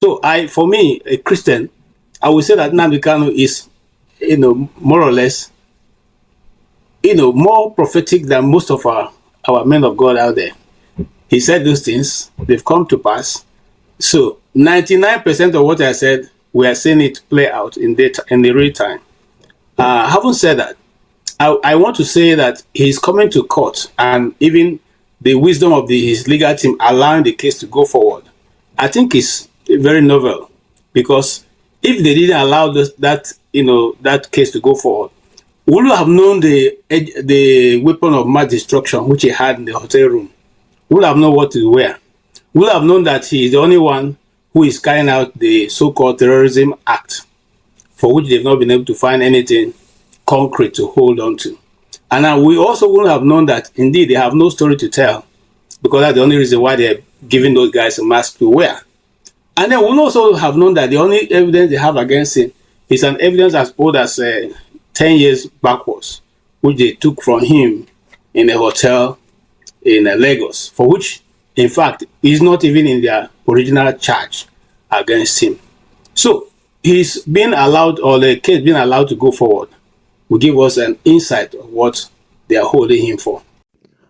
So for me, a Christian, I would say that Nnamdi Kanu is, more or less, more prophetic than most of our men of God out there. He said those things, they've come to pass. So 99% of what I said, we are seeing it play out in the real time. Having said that, I want to say that he's coming to court, and even the wisdom of his legal team allowing the case to go forward, I think is very novel, because if they didn't allow that case to go forward, we would have known the weapon of mass destruction which he had in the hotel room. We would have known what to wear. We would have known that he is the only one who is carrying out the so-called terrorism act, for which they've not been able to find anything concrete to hold on to. And we also would have known that indeed they have no story to tell, because that's the only reason why they're giving those guys a mask to wear. And then we'll also have known that the only evidence they have against him is an evidence as old as 10 years backwards, which they took from him in a hotel in Lagos, for which, in fact, is not even in their original charge against him. So he's been allowed, or the case being allowed to go forward, will give us an insight of what they are holding him for.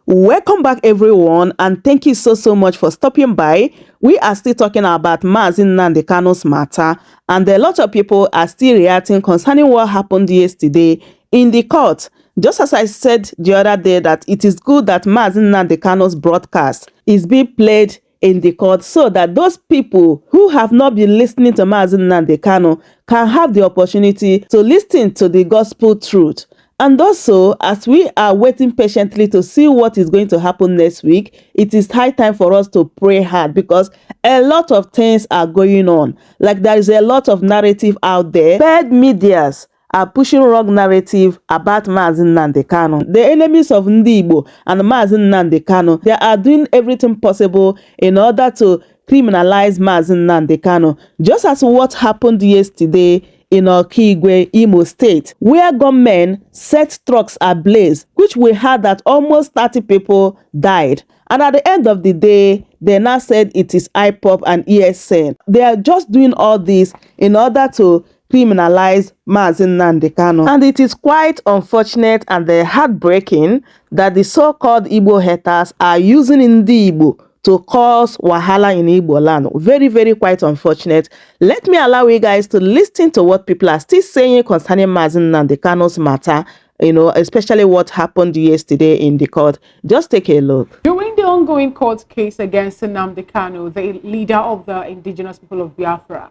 Welcome back, everyone, and thank you so much for stopping by. We are still talking about Mazi Nnamdi Kanu's matter, and a lot of people are still reacting concerning what happened yesterday in the court. Just as I said the other day that it is good that Mazi Nnamdi Kanu's broadcast is being played in the court, so that those people who have not been listening to Mazi Nnamdi Kanu can have the opportunity to listen to the gospel truth. And also, as we are waiting patiently to see what is going to happen next week, it is high time for us to pray hard, because a lot of things are going on. Like, there is a lot of narrative out there. Bad medias are pushing wrong narrative about Mazi Nnamdi Kanu. The enemies of Ndi Igbo and Mazi Nnamdi Kanu, they are doing everything possible in order to criminalize Mazi Nnamdi Kanu. Just as what happened yesterday in OKIGWE, Imo State, where gunmen set trucks ablaze, which we heard that almost 30 people died. And at the end of the day, they now said it is IPOP and ESN. They are just doing all this in order to criminalize Mazi Nnamdi Kanu. And it is quite unfortunate and heartbreaking that the so-called Igbo haters are using Ndi Igbo to cause wahala in Igbo land. Very quite unfortunate. Let me allow you guys to listen to what people are still saying concerning Mazi Nnamdi Kanu's matter, especially what happened yesterday in the court. Just take a look. During the ongoing court case against Nnamdi Kanu, the leader of the indigenous people of Biafra,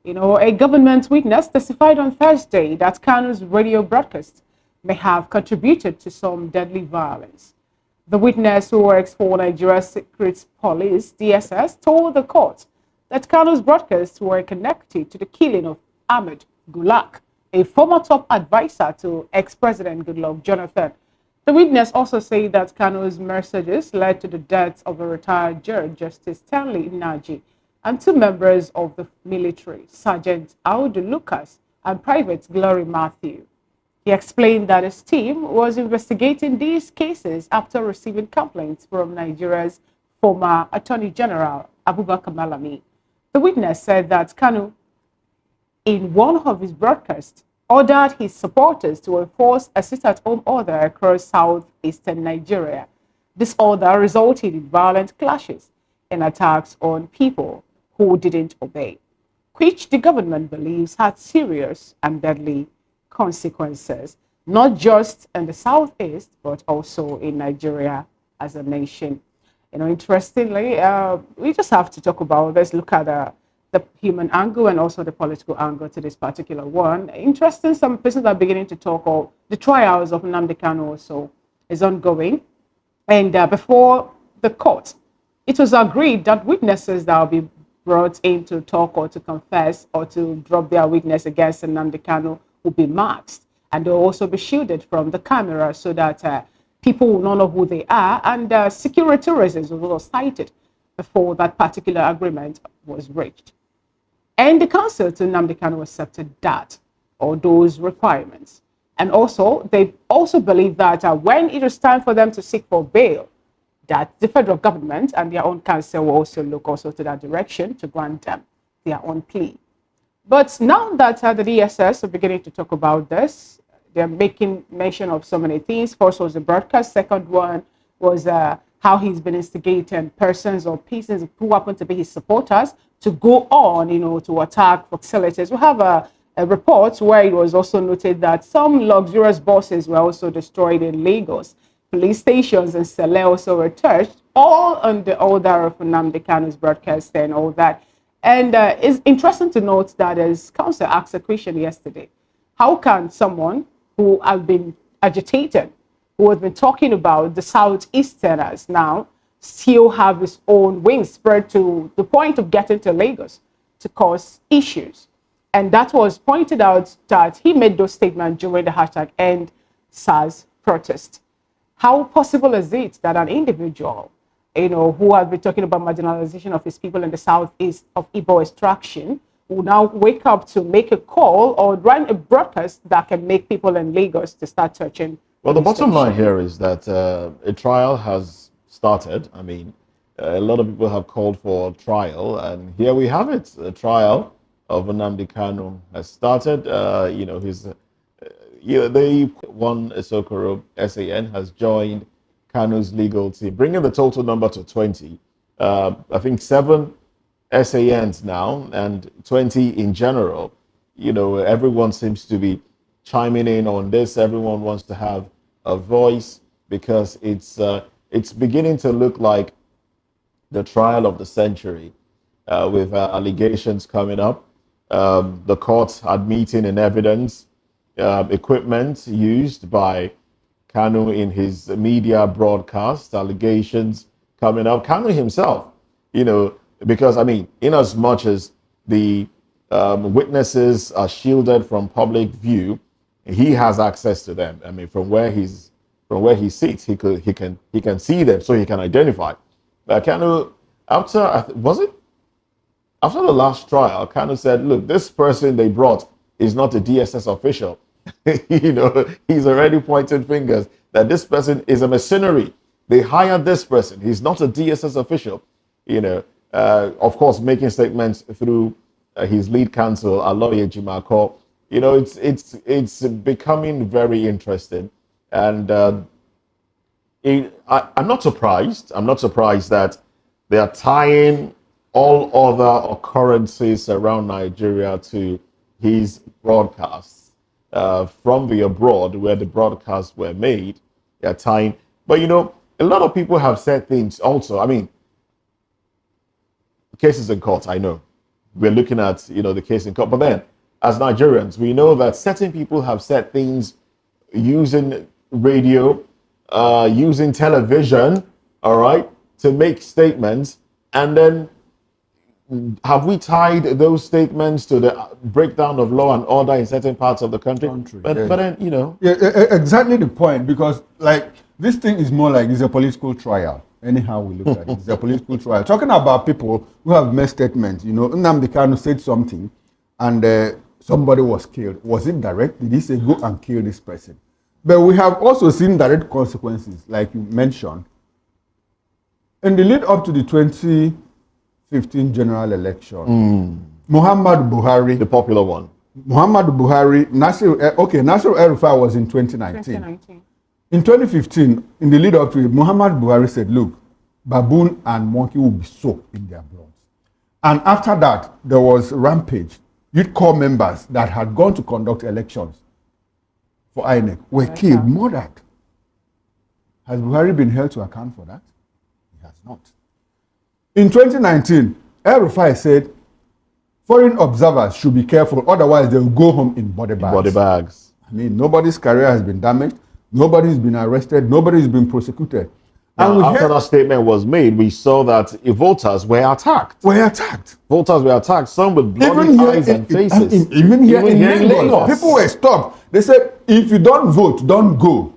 a government witness testified on Thursday that Kanu's radio broadcast may have contributed to some deadly violence. The witness, who works for Nigeria's Secret Police, DSS, told the court that Kanu's broadcasts were connected to the killing of Ahmed Gulak, a former top advisor to ex-President Goodluck Jonathan. The witness also said that Kanu's messages led to the deaths of a retired judge, Justice Stanley Naji, and two members of the military, Sergeant Audu Lucas and Private Glory Matthew. He explained that his team was investigating these cases after receiving complaints from Nigeria's former Attorney General, Abubakar Malami. The witness said that Kanu, in one of his broadcasts, ordered his supporters to enforce a sit-at-home order across southeastern Nigeria. This order resulted in violent clashes and attacks on people who didn't obey, which the government believes had serious and deadly consequences, not just in the southeast, but also in Nigeria as a nation. Interestingly, we just have to talk about, let's look at the human angle and also the political angle to this particular one. Interesting, some persons are beginning to talk of the trials of Nnamdi Kanu also is ongoing. And before the court, it was agreed that witnesses that will be brought in to talk or to confess or to drop their witness against Nnamdi Kanu will be masked, and they'll also be shielded from the camera so that people will not know who they are, and security reasons were also cited before that particular agreement was reached. And the counsel to Nnamdi Kanu accepted that, or those requirements. And also, they also believe that when it was time for them to seek for bail, that the federal government and their own counsel will also look also to that direction to grant them their own plea. But now that the DSS are beginning to talk about this, they're making mention of so many things. First was the broadcast. Second one was how he's been instigating persons or pieces who happen to be his supporters to go on, to attack facilities. We have a report where it was also noted that some luxurious buses were also destroyed in Lagos. Police stations in Sele also were touched, all on the order of Nnamdi Kanu's broadcast and all that. And it's interesting to note that as counsel asked a question yesterday, how can someone who has been agitated, who has been talking about the Southeasterners now, still have his own wings spread to the point of getting to Lagos to cause issues? And that was pointed out that he made those statements during the #EndSARS protest. How possible is it that an individual, who has been talking about marginalization of his people in the southeast of Igbo extraction, will now wake up to make a call or run a broadcast that can make people in Lagos to start touching? Well, the bottom line here is that a trial has started. I mean, a lot of people have called for a trial, and here we have it. A trial of Nnamdi Kanu has started. The one Isokoro SAN has joined Kanu's legal team, bringing the total number to 20. I think 7 SANs now and 20 in general. Everyone seems to be chiming in on this. Everyone wants to have a voice because it's beginning to look like the trial of the century, with allegations coming up, the court admitting in evidence equipment used by Kanu in his media broadcast, allegations coming up. Kanu himself, because, in as much as the witnesses are shielded from public view, he has access to them. From where he sits, he can see them, so he can identify. Kanu, after the last trial, Kanu said, "Look, this person they brought is not a DSS official." He's already pointed fingers that this person is a mercenary. They hired this person. He's not a DSS official. Of course, making statements through his lead counsel, Aloye Jimako. It's becoming very interesting, and I'm not surprised. I'm not surprised that they are tying all other occurrences around Nigeria to his broadcasts from the abroad where the broadcasts were made. They are tying, but a lot of people have said things also. Cases in court, I know. We're looking at, the case in court. But then, as Nigerians, we know that certain people have said things using radio, using television, all right, to make statements. And then, have we tied those statements to the breakdown of law and order in certain parts of the country? But then, Yeah, exactly the point. Because, this thing is more like it's a political trial. Anyhow we look at it, it's a political trial. Talking about people who have made statements, Nnamdi Kanu said something and somebody was killed. Was it direct? Did he say go and kill this person? But we have also seen direct consequences, like you mentioned. In the lead up to the 2015 general election, Muhammad Buhari, the popular one, Muhammad Buhari, Nasir El-Rufai was in 2019. In 2015, in the lead up to it, Muhammad Buhari said, look, baboon and monkey will be soaked in their blood. And after that, there was rampage. Youth corps members that had gone to conduct elections for INEC were killed, murdered. Has Buhari been held to account for that? He has not. In 2019, El-Rufai said, foreign observers should be careful, otherwise they will go home in body bags. Body bags. Nobody's career has been damaged. Nobody's been arrested. Nobody's been prosecuted. And after that statement was made, we saw that voters were attacked. Voters were attacked, some with bloody eyes and faces. Even here in Lagos, people were stopped. They said, if you don't vote, don't go.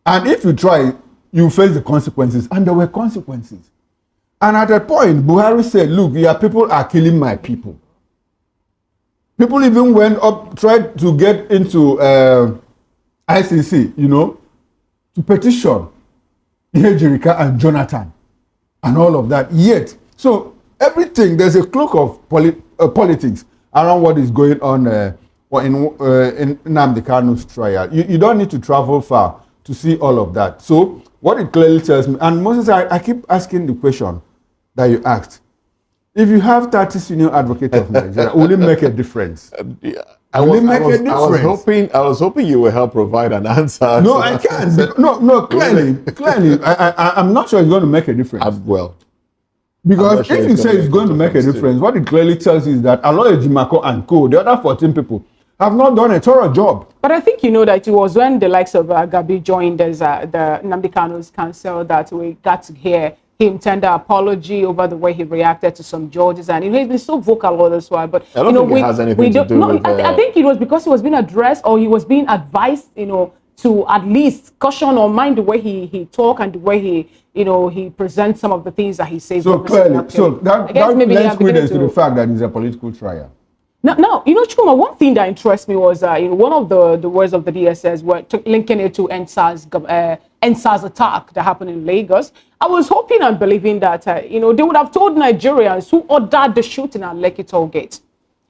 And if you try, you face the consequences. And there were consequences. And at a point, Buhari said, look, your people are killing my people. People even went up, tried to get into ICC, to petition Ejirika and Jonathan and all of that. Yet, so everything, there's a cloak of politics around what is going on in Nnamdi Kanu's trial. You don't need to travel far to see all of that. So what it clearly tells me, and Moses, I keep asking the question that you asked. If you have 30 senior advocates of Nigeria, will it make a difference? I was hoping you will help provide an answer. No, I can't. No, clearly, I'm not sure it's going to make a difference. Because if you say it's going to make a difference, what it clearly tells you is that Aloy Jimako and co, the other 14 people, have not done a thorough job. But I think you know that it was when the likes of Gabi joined as the Nnamdi Kanu's counsel that we got to hear him tender apology over the way he reacted to some judges, and he's been so vocal all this while. But I don't think it has anything to do with. I think it was because he was being addressed, or he was being advised, to at least caution or mind the way he talk and the way he presents some of the things that he says. So clearly, so that lends credence to the fact that it's a political trial. Now, Chuma, one thing that interests me was, one of the words of the DSS were linking it to NSAS attack that happened in Lagos. I was hoping and believing that, they would have told Nigerians who ordered the shooting at Lekki Toll Gate,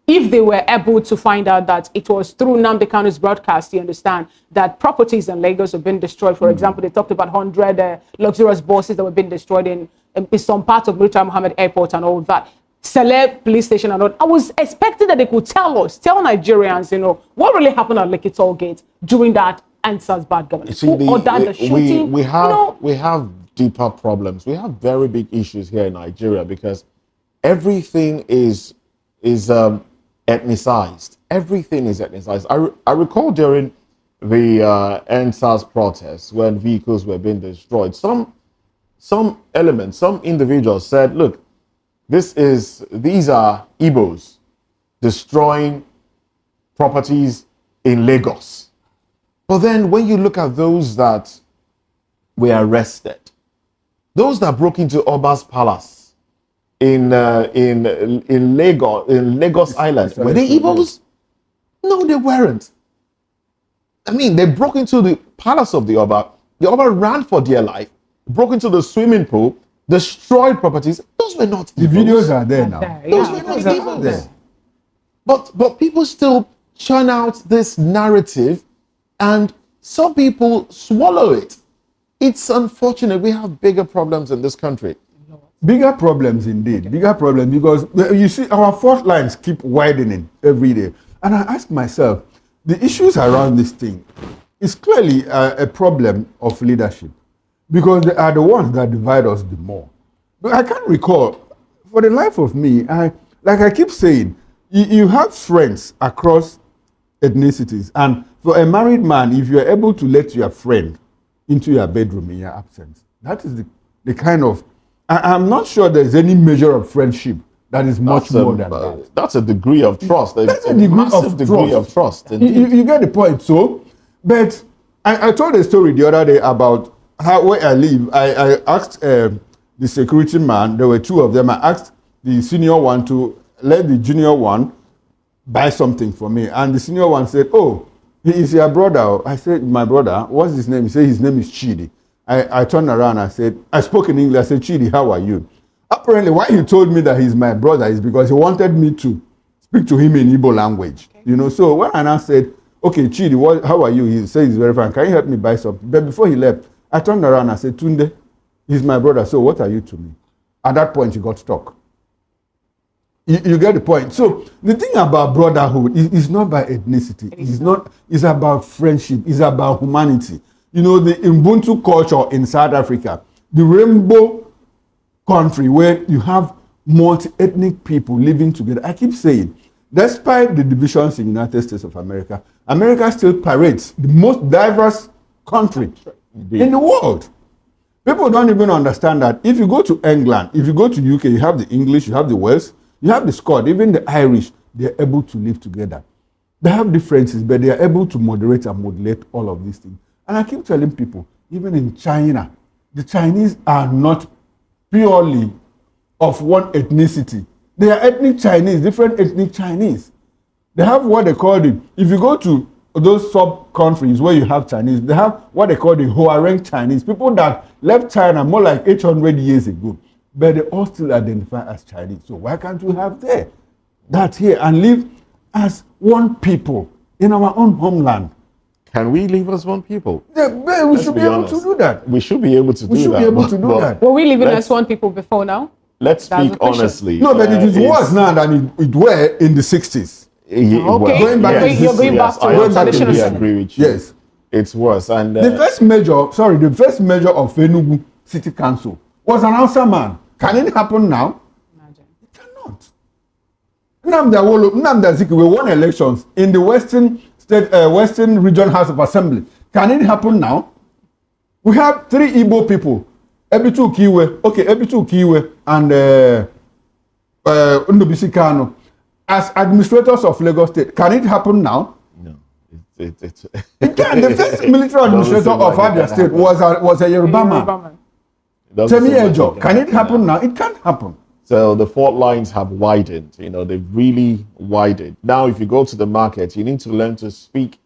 if they were able to find out that it was through Nnamdi Kanu's broadcast, you understand, that properties in Lagos have been destroyed. For example, they talked about 100 luxurious buses that were being destroyed in some parts of Murtala Mohammed Airport and all that. Celeb police station and all. I was expecting that they could tell Nigerians, what really happened at Lekki Toll Gate during that NSAS bad governance. Who ordered the shooting? We have deeper problems. We have very big issues here in Nigeria because everything is ethnicized. Everything is ethnicized. I recall during the NSAS protests when vehicles were being destroyed, some elements, some individuals said, look, these are Igbos destroying properties in Lagos. But then when you look at those that were arrested, those that broke into Oba's palace in Lagos Island, were they Igbos? No, they weren't. I mean, they broke into the palace of the Oba. The Oba ran for their life, broke into the swimming pool, destroyed properties. Those were not Igbos. The videos are there now. Those were not Igbos. But people still churn out this narrative, and some people swallow it. It's unfortunate. We have bigger problems in this country. Bigger problems indeed. Bigger problems because you see our fault lines keep widening every day. And I ask myself, the issues around this thing is clearly a problem of leadership because they are the ones that divide us the more. But I can't recall, for the life of me, like I keep saying, you have friends across ethnicities, and for a married man, if you're able to let your friend into your bedroom in your absence, that is the kind of, I'm not sure there's any measure of friendship that is much more than that. That's a degree of trust. That's a degree of trust. You get the point. So, but I told a story the other day about where I live. I asked the security man, there were two of them, I asked the senior one to let the junior one buy something for me. And the senior one said, oh, he is your brother. I said, my brother, what's his name? He said, his name is Chidi. I turned around, I said, I spoke in English, I said, Chidi, how are you? Apparently, why he told me that he's my brother is because he wanted me to speak to him in Igbo language. Okay. So when I said, okay, Chidi, how are you? He said, he's very fine. Can you help me buy something? But before he left, I turned around and I said, Tunde, he's my brother, so what are you to me? At that point, he got stuck. You get the point. So the thing about brotherhood is not by ethnicity. It's about friendship. It's about humanity. The Ubuntu culture in South Africa, the rainbow country where you have multi-ethnic people living together. I keep saying, despite the divisions in the United States of America, America still parades the most diverse country in the world. People don't even understand that if you go to England, if you go to UK, you have the English, you have the Welsh, you have the Scot, even the Irish, they're able to live together. They have differences, but they are able to moderate and modulate all of these things. And I keep telling people, even in China, the Chinese are not purely of one ethnicity. They are ethnic Chinese, different ethnic Chinese. They have what they call it. If you go to those sub-countries where you have Chinese, they have what they call the Huareng Chinese, people that left China more like 800 years ago, but they all still identify as Chinese. So why can't we have there? that here and live as one people in our own homeland. Can we live as one people? Yeah, we should be able to do that. We should be able to do that. We should be able to do that. Were we living as one people before now? Let's speak honestly. No, but it is worse now than it were in the 60s. Okay, going back you're going back to traditional. I agree with you. Yes. It's worse. And the first measure of Enugu City Council was an Hausa man. Can it happen now? Imagine. It cannot. Nnamdi Kanu won elections in the Western Region House of Assembly. Can it happen now? We have 3 Igbo people, OKIGWE and Nnamdi Kanu as administrators of Lagos State. Can it happen now? No. It can. The first military administrator of Abia State was a Yoruba man. Temi Ejo. Can it happen now? It can't happen. So the fault lines have widened. They've really widened. Now, if you go to the market, you need to learn to speak,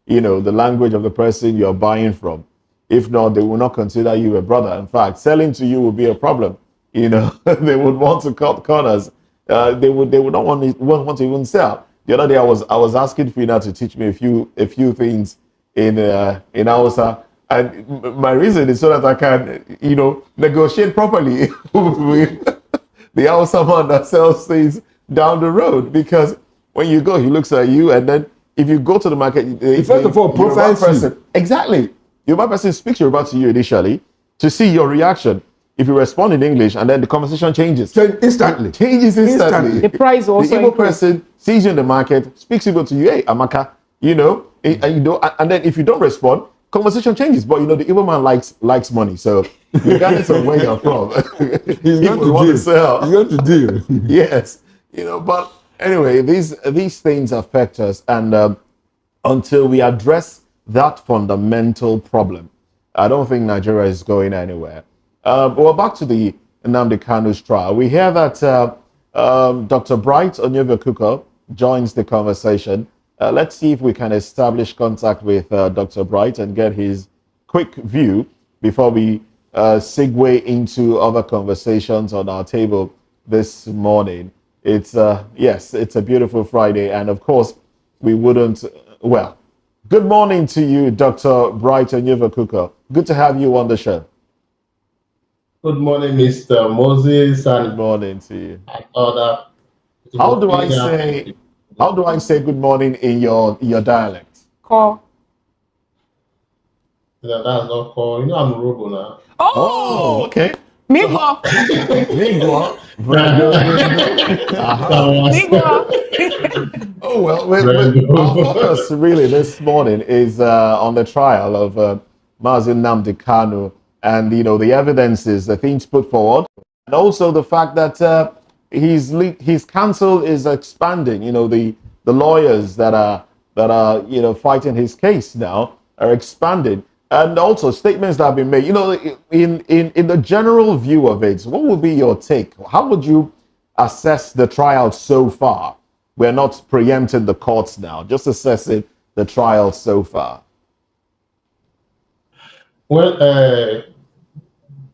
the language of the person you're buying from. If not, they will not consider you a brother. In fact, selling to you will be a problem. They would want to cut corners. They would not want to even sell. The other day, I was asking Fina to teach me a few things in Hausa, and my reason is so that I can, negotiate properly with the Hausa man that sells things down the road. Because when you go, he looks at you, and then if you go to the market, first of all, profiles person. Exactly. Yoruba person speaks Yoruba to you initially to see your reaction. If you respond in English, and then the conversation changes. Changes instantly. The price also. The Igbo person sees you in the market, speaks Igbo to you, hey, Amaka, and then if you don't respond, conversation changes. But the Igbo man likes money, so regardless of where you're from, he's going to sell. He's going to deal. Yes, But anyway, these things affect us, and until we address that fundamental problem, I don't think Nigeria is going anywhere. Well, back to the Nnamdi Kanu's trial. We hear that Dr. Bright Onyevekuko joins the conversation. Let's see if we can establish contact with Dr. Bright and get his quick view before we segue into other conversations on our table this morning. It's a beautiful Friday, and of course, we wouldn't. Well, good morning to you, Dr. Bright Onyevekuko. Good to have you on the show. Good morning, Mr. Moses, and good morning to you. Other. How do I say good morning in your dialect? Call. Yeah, that's not call. I'm a Robo now. Oh, okay. Migwa. Migwa. Oh, well, our focus really this morning is on the trial of Mazi Nnamdi Kanu. And, the evidences, the things put forward, and also the fact that his counsel is expanding. The lawyers that are fighting his case now are expanding, and also statements that have been made. In the general view of it, what would be your take? How would you assess the trial so far? We're not preempting the courts now, just assessing the trial so far. Well,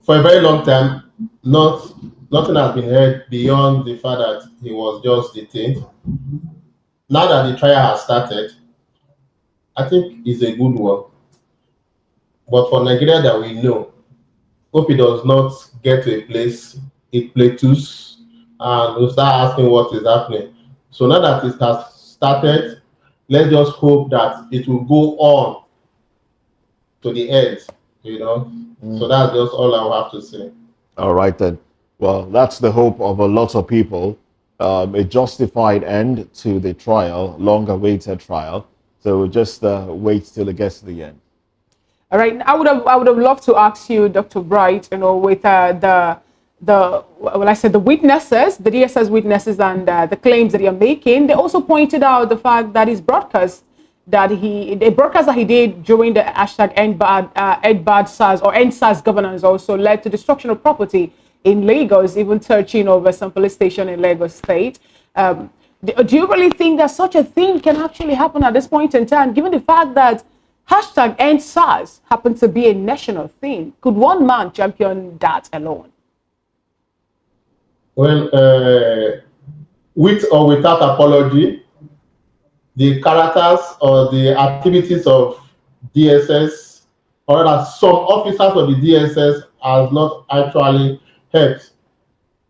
for a very long time, nothing has been heard beyond the fact that he was just detained. Now that the trial has started, I think it's a good one. But for Nigeria that we know, hope it does not get to a place it plateaus and we'll start asking what is happening. So now that it has started, let's just hope that it will go on to the end, So that's just all I will have to say. All right, then. Well, that's the hope of a lot of people. A justified end to the trial, long-awaited trial. So we'll just wait till it gets to the end. All right. I would have loved to ask you, Dr. Bright, with the witnesses, the DSS witnesses, and the claims that you're making. They also pointed out the fact that his broadcast that he did during the hashtag #EndBadSARS or EndSARS governance also led to destruction of property in Lagos, even touching over some police station in Lagos State. Do you really think that such a thing can actually happen at this point in time, given the fact that hashtag #EndSARS happens to be a national thing? Could one man champion that alone? Well, with or without apology, the characters or the activities of DSS, or rather some officers of the DSS has not actually helped.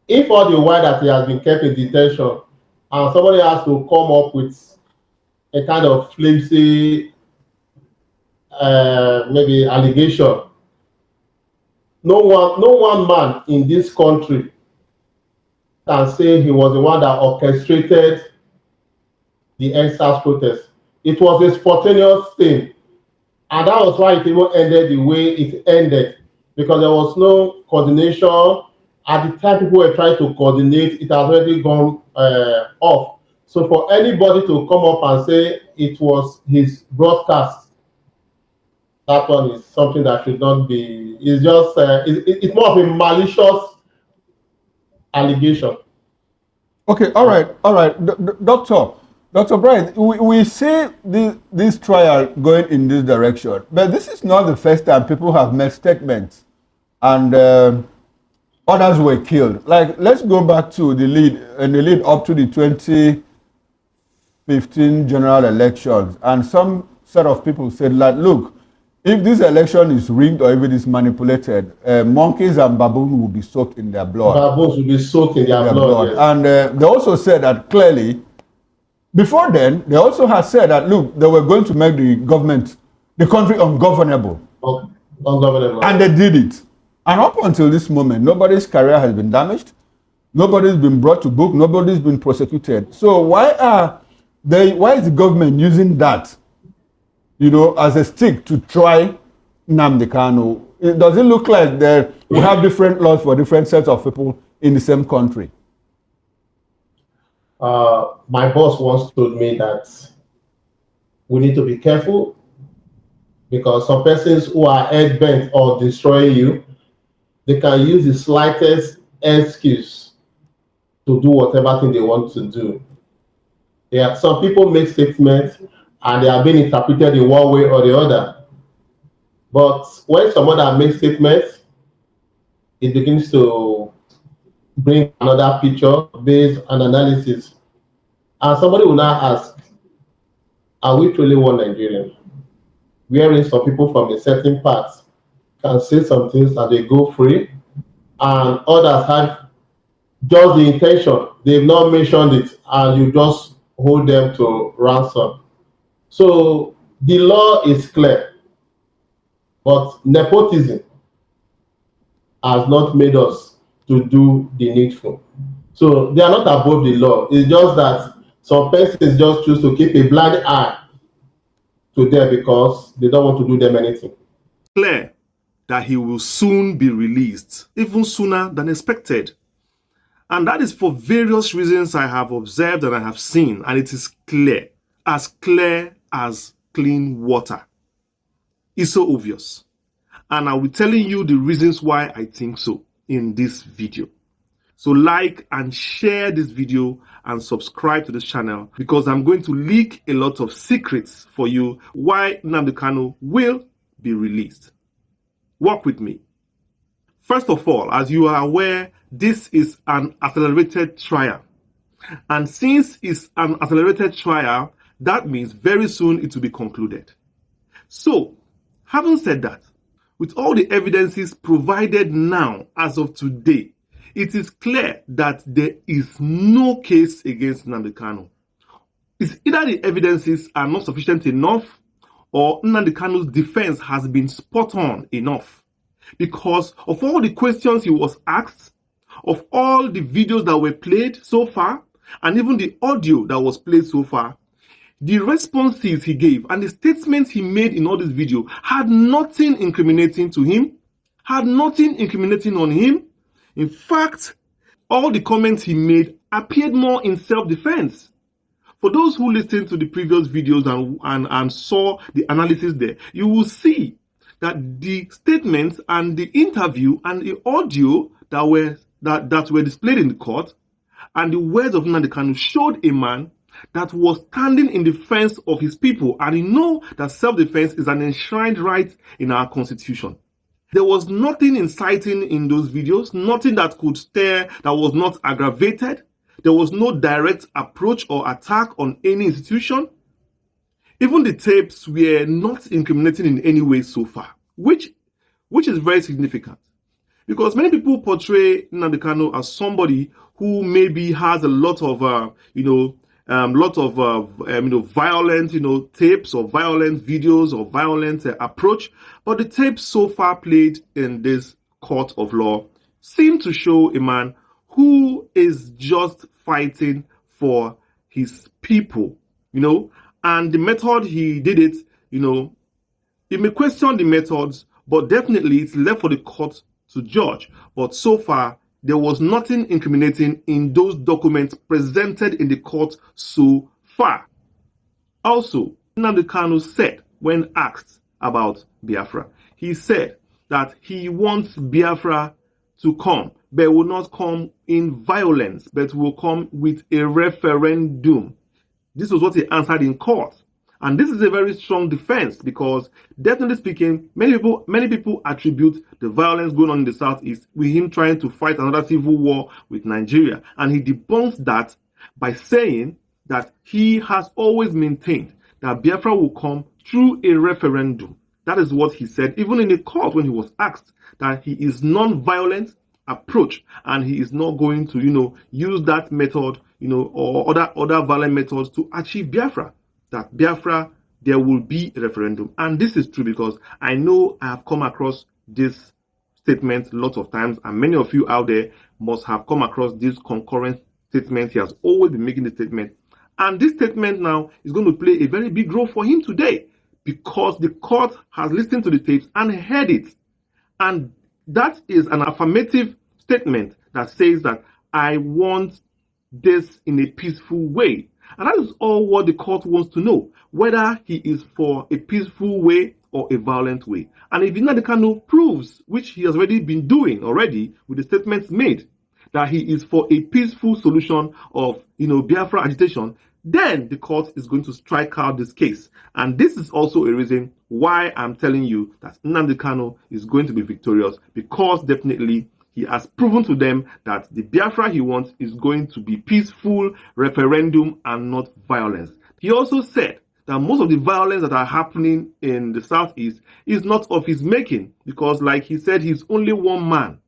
If all the while that he has been kept in detention and somebody has to come up with a kind of flimsy maybe allegation, no one man in this country can say he was the one that orchestrated the EndSARS protest. It was a spontaneous thing, and that was why it even ended the way it ended, because there was no coordination. At the time people were trying to coordinate, it has already gone off. So for anybody to come up and say it was his broadcast, that one is something that should not be. It's just it's more of a malicious allegation. Okay, all right. Dr. Brian, we see this trial going in this direction, but this is not the first time people have made statements and others were killed. Like, let's go back to the lead up to the 2015 general elections, and some set of people said, like, look, if this election is rigged or if it is manipulated, monkeys and baboons will be soaked in their blood. Baboons will be soaked in their blood. Yes. And they also said that clearly, before then, they also had said that, look, they were going to make the country ungovernable. Ungovernable. And they did it. And up until this moment, nobody's career has been damaged. Nobody's been brought to book. Nobody's been prosecuted. So why is the government using that, as a stick to try Nnamdi Kanu? Does it look like we have different laws for different sets of people in the same country? My boss once told me that we need to be careful, because some persons who are head-bent on destroying you, they can use the slightest excuse to do whatever thing they want to do. Yeah, some people make statements and they are being interpreted in one way or the other. But when someone makes statements, it begins to bring another picture based on analysis. And somebody will now ask, are we truly one Nigerian? Wherein some people from a certain part can say some things and they go free, and others have just the intention, they've not mentioned it, and you just hold them to ransom. So the law is clear, but nepotism has not made us to do the needful. So they are not above the law. It's just that some persons just choose to keep a blind eye to them because they don't want to do them anything. Clear that he will soon be released, even sooner than expected. And that is for various reasons I have observed and I have seen, and it is clear as clean water. It's so obvious. And I'll be telling you the reasons why I think so in this video. So like and share this video and subscribe to this channel, because I'm going to leak a lot of secrets for you why Nnamdi Kanu will be released. Work with me. First of all, as you are aware, this is an accelerated trial. And since it's an accelerated trial, that means very soon it will be concluded. So, having said that, with all the evidences provided now as of today, it is clear that there is no case against Nnamdi Kanu. It's either the evidences are not sufficient enough, or Nnamdi Kanu's defense has been spot on enough. Because of all the questions he was asked, of all the videos that were played so far, and even the audio that was played so far, the responses he gave and the statements he made in all this video had nothing incriminating to him, had nothing incriminating on him. In fact, all the comments he made appeared more in self-defense. For those who listened to the previous videos and saw the analysis there, you will see that the statements and the interview and the audio that were displayed in the court and the words of Nnamdi Kanu showed a man that was standing in defense of his people, and you know that self-defense is an enshrined right in our constitution. There was nothing inciting in those videos, nothing that could stir, that was not aggravated. There was no direct approach or attack on any institution. Even the tapes were not incriminating in any way so far, which is very significant. Because many people portray Nnamdi Kanu as somebody who maybe has a lot of, violent, tapes or violent videos or violent approach. But the tapes so far played in this court of law seem to show a man who is just fighting for his people, and the method he did it, you may question the methods, but definitely it's left for the court to judge. But so far, there was nothing incriminating in those documents presented in the court so far. Also, Nnamdi Kanu said, when asked about Biafra, he said that he wants Biafra to come, but will not come in violence, but will come with a referendum. This was what he answered in court. And this is a very strong defense because, definitely speaking, many people attribute the violence going on in the Southeast with him trying to fight another civil war with Nigeria. And he debunks that by saying that he has always maintained that Biafra will come through a referendum. That is what he said, even in the court when he was asked, that he is non-violent approach and he is not going to, use that method, or other violent methods to achieve Biafra. That Biafra, there will be a referendum. And this is true because I know I have come across this statement lots of times, and many of you out there must have come across this concurrent statement. He has always been making the statement. And this statement now is going to play a very big role for him today because the court has listened to the tapes and heard it. And that is an affirmative statement that says that I want this in a peaceful way. And that is all what the court wants to know, whether he is for a peaceful way or a violent way. And if Nnamdi Kanu proves, which he has already been doing already with the statements made, that he is for a peaceful solution of, Biafra agitation, then the court is going to strike out this case. And this is also a reason why I'm telling you that Nnamdi Kanu is going to be victorious, because definitely he has proven to them that the Biafra he wants is going to be peaceful, referendum, and not violence. He also said that most of the violence that are happening in the Southeast is not of his making, because like he said, he's only one man,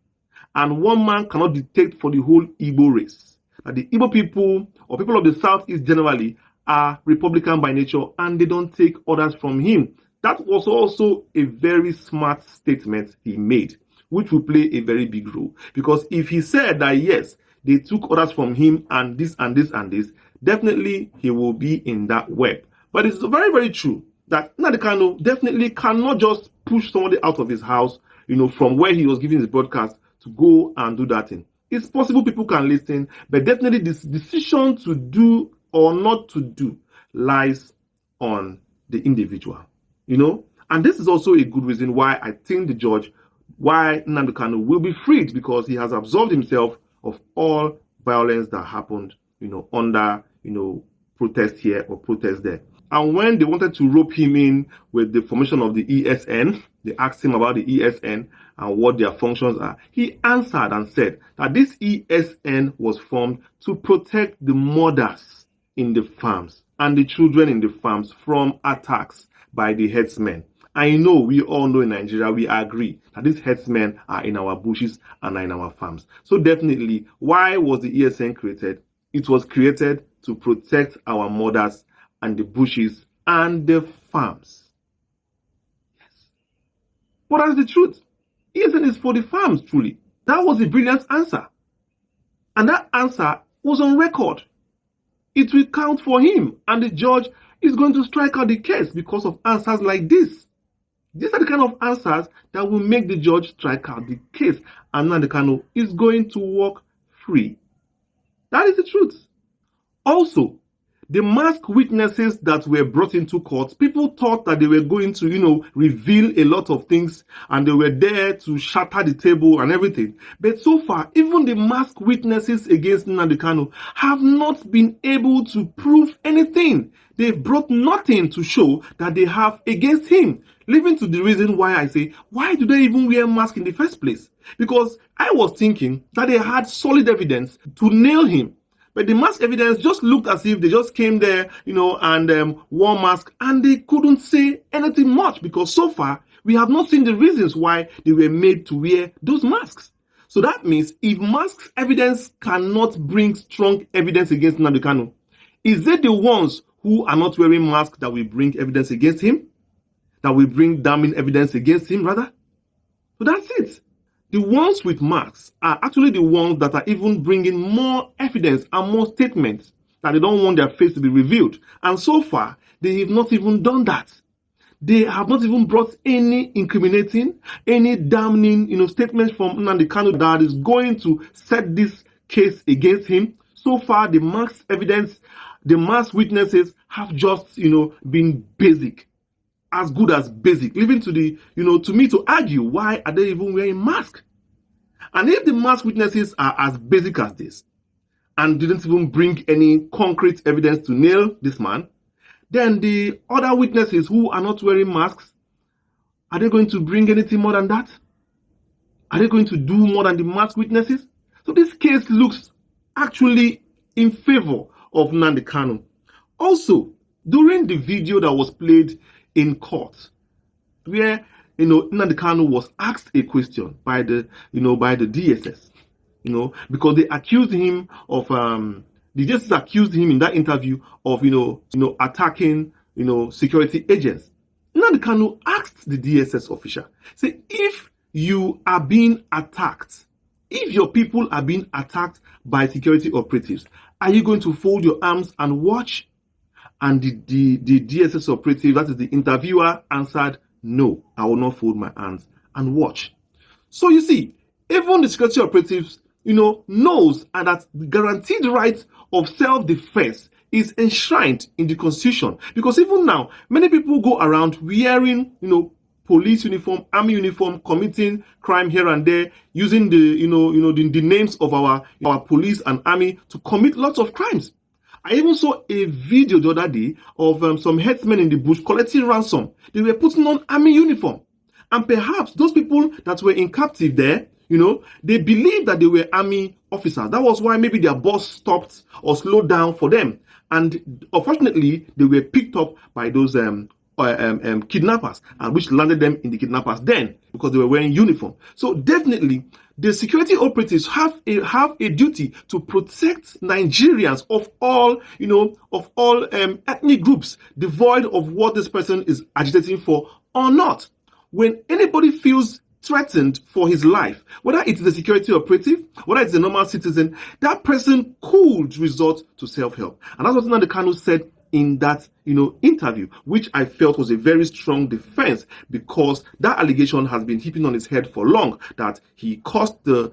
and one man cannot dictate for the whole Igbo race. That the Igbo people, or people of the Southeast generally, are Republican by nature, and they don't take orders from him. That was also a very smart statement he made, which will play a very big role. Because if he said that, yes, they took orders from him and this and this and this, definitely he will be in that web. But it's very, very true that Nnamdi Kanu definitely cannot just push somebody out of his house, from where he was giving his broadcast to go and do that thing. It's possible people can listen, but definitely this decision to do or not to do lies on the individual, And this is also a good reason why I think why Nnamdi Kanu will be freed, because he has absolved himself of all violence that happened, under, protest here or protest there. And when they wanted to rope him in with the formation of the ESN, they asked him about the ESN and what their functions are. He answered and said that this ESN was formed to protect the mothers in the farms and the children in the farms from attacks by the herdsmen. I know, we all know in Nigeria, we agree that these herdsmen are in our bushes and are in our farms. So definitely, why was the ESN created? It was created to protect our mothers and the bushes and the farms. Yes. But that's the truth. ESN is for the farms, truly. That was a brilliant answer. And that answer was on record. It will count for him, and the judge is going to strike out the case because of answers like this. These are the kind of answers that will make the judge strike out the case, and Nnamdi Kanu is going to walk free. That is the truth. Also, the masked witnesses that were brought into court, people thought that they were going to, reveal a lot of things, and they were there to shatter the table and everything. But so far, even the masked witnesses against Nnamdi Kanu have not been able to prove anything. They've brought nothing to show that they have against him, leading to the reason why I say, why do they even wear masks in the first place? Because I was thinking that they had solid evidence to nail him, But the mask evidence just looked as if they just came there, and wore mask, and they couldn't say anything much because so far we have not seen the reasons why they were made to wear those masks. So that means if mask evidence cannot bring strong evidence against Nnamdi Kanu, is it the ones who are not wearing masks that will bring evidence against him? That will bring damning evidence against him, rather? So that's it. The ones with masks are actually the ones that are even bringing more evidence and more statements that they don't want their face to be revealed. And so far, they have not even done that. They have not even brought any incriminating, any damning, statements from Nnamdi Kanu that is going to set this case against him. So far, the mask evidence, the mask witnesses have just, been basic. As good as basic, leaving to the, to me to argue why are they even wearing masks? And if the mask witnesses are as basic as this and didn't even bring any concrete evidence to nail this man, then the other witnesses who are not wearing masks, are they going to bring anything more than that? Are they going to do more than the mask witnesses? So this case looks actually in favor of Nnamdi Kanu. Also, during the video that was played in court, where Nnamdi Kanu was asked a question by the DSS, because they accused him of the DSS accused him in that interview of attacking security agents. Nnamdi Kanu asked the DSS official, say, if you are being attacked, if your people are being attacked by security operatives, are you going to fold your arms and watch? And the DSS operative, that is the interviewer, answered, no, I will not fold my hands and watch. So you see, even the security operatives, knows and that the guaranteed right of self-defense is enshrined in the Constitution. Because even now, many people go around wearing, police uniform, army uniform, committing crime here and there, using the names of our police and army to commit lots of crimes. I even saw a video the other day of some headsmen in the bush collecting ransom. They were putting on army uniform. And perhaps those people that were in captive there, they believed that they were army officers. That was why maybe their boss stopped or slowed down for them. And unfortunately, they were picked up by those kidnappers, and which landed them in the kidnappers' den because they were wearing uniform. So definitely, the security operatives have a duty to protect Nigerians of all ethnic groups, devoid of what this person is agitating for or not. When anybody feels threatened for his life, whether it is a security operative, whether it's a normal citizen, that person could resort to self-help. And that's what Nnamdi Kanu said in that interview, which I felt was a very strong defense, because that allegation has been heaping on his head for long, that he caused the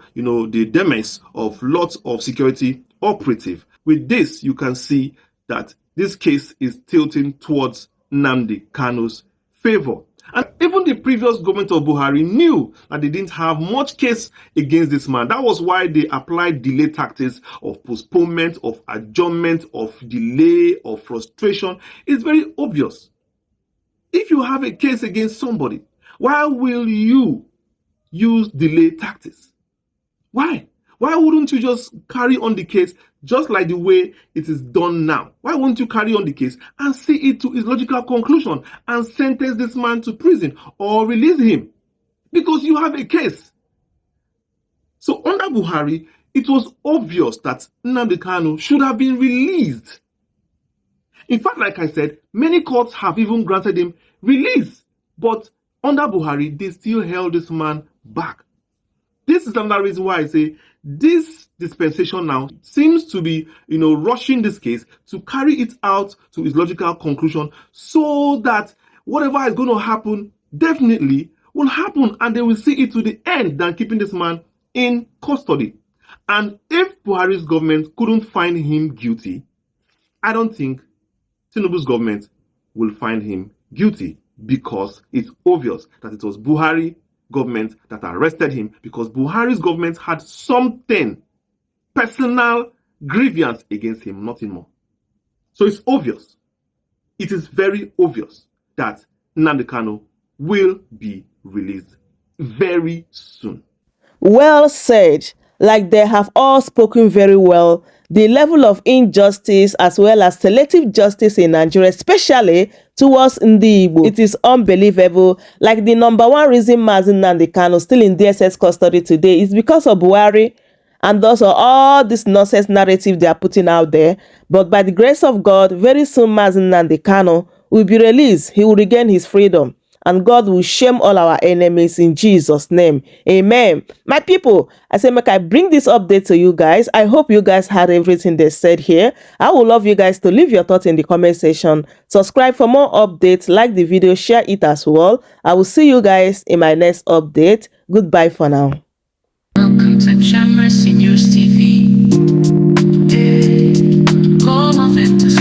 demise of lots of security operatives. With this, you can see that this case is tilting towards Nnamdi Kanu's favor. And even the previous government of Buhari knew that they didn't have much case against this man. That was why they applied delay tactics of postponement, of adjournment, of delay, of frustration. It's very obvious. If you have a case against somebody, why will you use delay tactics? Why? Why wouldn't you just carry on the case just like the way it is done now? Why won't you carry on the case and see it to its logical conclusion and sentence this man to prison or release him? Because you have a case. So under Buhari, it was obvious that Nnamdi Kanu should have been released. In fact, like I said, many courts have even granted him release. But under Buhari, they still held this man back. This is another reason why I say this dispensation now seems to be, rushing this case to carry it out to its logical conclusion, so that whatever is going to happen definitely will happen, and they will see it to the end than keeping this man in custody. And if Buhari's government couldn't find him guilty, I don't think Tinubu's government will find him guilty, because it's obvious that it was Buhari government that arrested him, because Buhari's government had something, personal grievance against him, nothing more. So it's obvious. It is very obvious that Nnamdi Kanu will be released very soon. Well said. Like they have all spoken very well. the level of injustice as well as selective justice in Nigeria, especially towards Igbo, it is unbelievable. Like the number one reason Mazi Nnamdi Kanu still in DSS custody today is because of Buhari and also all this nonsense narrative they are putting out there. But by the grace of God, very soon Mazi Nnamdi Kanu will be released. He will regain his freedom. And God will shame all our enemies in Jesus' name. Amen. My people, I say, make I bring this update to you guys. I hope you guys had everything they said here. I would love you guys to leave your thoughts in the comment section. Subscribe for more updates. Like the video, share it as well. I will see you guys in my next update. Goodbye for now. Welcome to News TV. Come on,